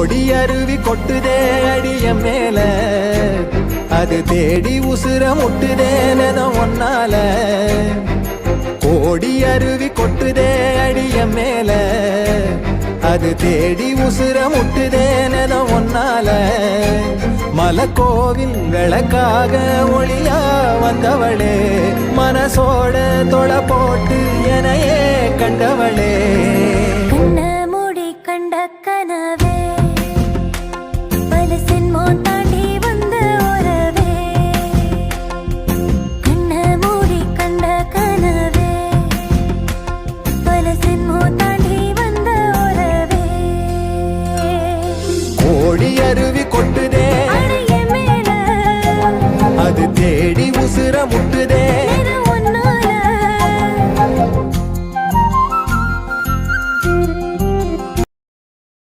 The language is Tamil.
கோடி அருவி கொட்டுதே அடிய மேல, அது தேடி உசுர முட்டுதேனதோ ஒன்னால. கோடி அருவி கொட்டுதே அடிய மேல, அது தேடி உசுர முட்டுதேனதோ ஒன்னால. மலக்கோவில் விளக்காக ஒளியா வந்தவளே, மனசோட தொலை போட்டு எனையே கண்டவளே. கண்ட கனவே பல சென்மோ தாண்டி வந்த உறவே. கண்ண மூடி கண்ட கனவே பல சென்மோ தாண்டி வந்த உறவே. கோடி அருவி கொட்டுதே அடைய மேல, அது தேடி உசுர முட்டுதே